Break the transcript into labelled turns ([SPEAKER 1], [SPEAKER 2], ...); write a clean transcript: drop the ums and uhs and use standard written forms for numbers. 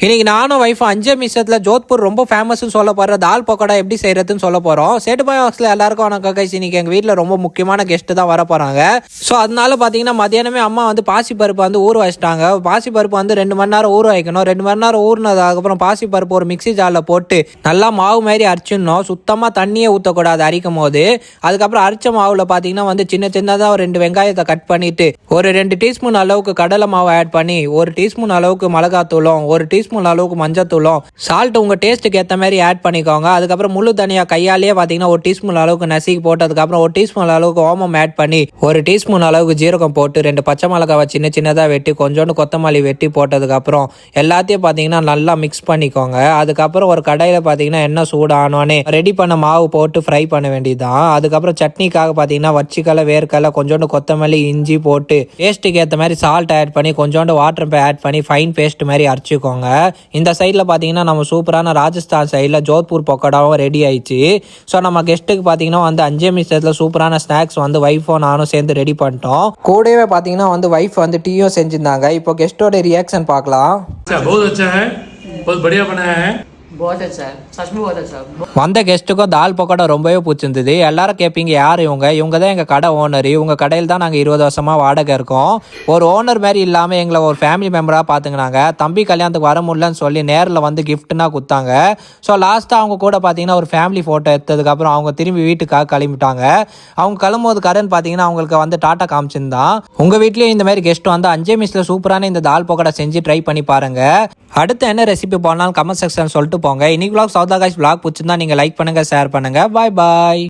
[SPEAKER 1] இன்னைக்கு நானும் வைஃப் 5 நிமிஷத்துல ஜோத்பூர் ரொம்ப ஃபேமஸ் சொல்லப்படுற தால் பக்கோடா எப்படி செய்யறதுன்னு சொல்ல போறோம். சேட்டு பாய் வாக்ஸ்ல எல்லாருக்கும் வணக்கம் கைஸ். இன்னைக்கு எங்க வீட்டுல ரொம்ப முக்கியமான கெஸ்ட் தான் வர போறாங்க. ஸோ அதனால பாத்தீங்கன்னா மதியானமே அம்மா வந்து பாசி பருப்பு வந்து ஊற வச்சிட்டாங்க. பாசி பருப்பு வந்து 2 மணி நேரம் ஊற வைக்கணும். 2 மணி நேரம் ஊறினதுக்கப்புறம் பாசி பருப்பு ஒரு மிக்சி ஜார்ல போட்டு நல்லா மாவு மாதிரி அரைச்சிடணும். சுத்தமா தண்ணியே ஊற்றக்கூடாது அரைக்கும் போது. அதுக்கப்புறம் அரைச்ச மாவுல பாத்தீங்கன்னா வந்து சின்ன சின்னதாக ஒரு 2 வெங்காயத்தை கட் பண்ணிட்டு ஒரு 2 டீஸ்பூன் அளவுக்கு கடலை மாவு ஆட் பண்ணி 1 டீஸ்பூன் அளவுக்கு மிளகாத்தூளும் 1 டீஸ்பூன் அளவுக்கு மஞ்சத்தூளும் சால்ட் உங்க டேஸ்ட்டுக்கு ஏற்ற மாதிரி ஆட் பண்ணிக்கோங்க. அதுக்கப்புறம் முழு தனியா கையாலேயே பாத்தீங்கன்னா 1 டீஸ்பூன் அளவுக்கு நசுக்கி போட்டதுக்கப்புறம் 1 டீஸ்பூன் அளவுக்கு ஓமம் ஆட் பண்ணி 1 டீஸ்பூன் அளவுக்கு ஜீரகம் போட்டு 2 பச்சை மிளகாவை சின்ன சின்னதாக வெட்டி கொஞ்சோண்டு கொத்தமல்லி வெட்டி போட்டதுக்கப்புறம் எல்லாத்தையும் பார்த்தீங்கன்னா நல்லா மிக்ஸ் பண்ணிக்கோங்க. அதுக்கப்புறம் ஒரு கடாயில் பார்த்தீங்கன்னா எண்ணெய் சூடானோடனே ரெடி பண்ண மாவு போட்டு ஃப்ரை பண்ண வேண்டியதுதான். அதுக்கப்புறம் சட்னிக்காக பார்த்தீங்கன்னா வச்சிக்கலை வேர்க்கலை கொஞ்சோண்டு கொத்தமல்லி இஞ்சி போட்டு டேஸ்ட்டுக்கு ஏற்ற மாதிரி சால்ட் ஆட் பண்ணி கொஞ்சோண்டு வாட்டர் ஆட் பண்ணி ஃபைன் பேஸ்ட் மாதிரி அரைச்சிக்கோங்க. இந்த சைடில் பார்த்தீங்கன்னா நம்ம சூப்பரான ராஜஸ்தான் சைடில் ஜோத்பூர் பக்கோடாவும் ரெடி ஆயிடுச்சு. ஸோ நம்ம கெஸ்ட்டுக்கு பார்த்தீங்கன்னா வந்து 5 நிமிஷத்தில் சூப்பரான ஸ்நாக்ஸ் வந்து வைஃபும் நானும் சேர்ந்து ரெடி பண்ணிட்டோம். கூடவே பார்த்தீங்கன்னா வந்து வைஃப் வந்து டீயும் செஞ்சிருந்தாங்க. இப்போ கெஸ்ட்டோட ரியாக்ஷன் பார்க்கலாம். வந்த கெஸ்ட்டுக்கும் தால் பக்கோடா ரொம்பவே பிடிச்சிருந்தது. எல்லாரும் கேட்பீங்க யார் இவங்க தான் எங்கள் கடை ஓனர். இவங்க கடையில் தான் நாங்கள் 20 வருஷமா வாடகை இருக்கோம். ஒரு ஓனர் மாதிரி இல்லாமல் எங்களை ஒரு ஃபேமிலி மெம்பராக பார்த்துக்கினாங்க. தம்பி கல்யாணத்துக்கு வர முடியலன்னு சொல்லி நேரில் வந்து கிஃப்ட்னா கொடுத்தாங்க. ஸோ லாஸ்ட்டாக அவங்க கூட பார்த்தீங்கன்னா ஒரு ஃபேமிலி ஃபோட்டோ எடுத்ததுக்கப்புறம் அவங்க திரும்பி வீட்டுக்காக கிளம்பிட்டாங்க. அவங்க கிளம்பும்போது கடன் பார்த்தீங்கன்னா அவங்களுக்கு வந்து டாட்டா காமிச்சிருந்தான். உங்கள் வீட்லேயும் இந்த மாதிரி கெஸ்ட் வந்து 5 நிமிஷத்தில் சூப்பரான இந்த தால் பக்கோடா செஞ்சு ட்ரை பண்ணி பாருங்க. அடுத்து என்ன ரெசிபி போனாலும் கமெண்ட் செக்ஷன் சொல்லிட்டு போங்க. இன்னைக்கு vlog சௌதா காய்ஸ் vlog பிடிச்சிருந்தா நீங்க லைக் பண்ணுங்க, ஷேர் பண்ணுங்க. பாய் பாய்.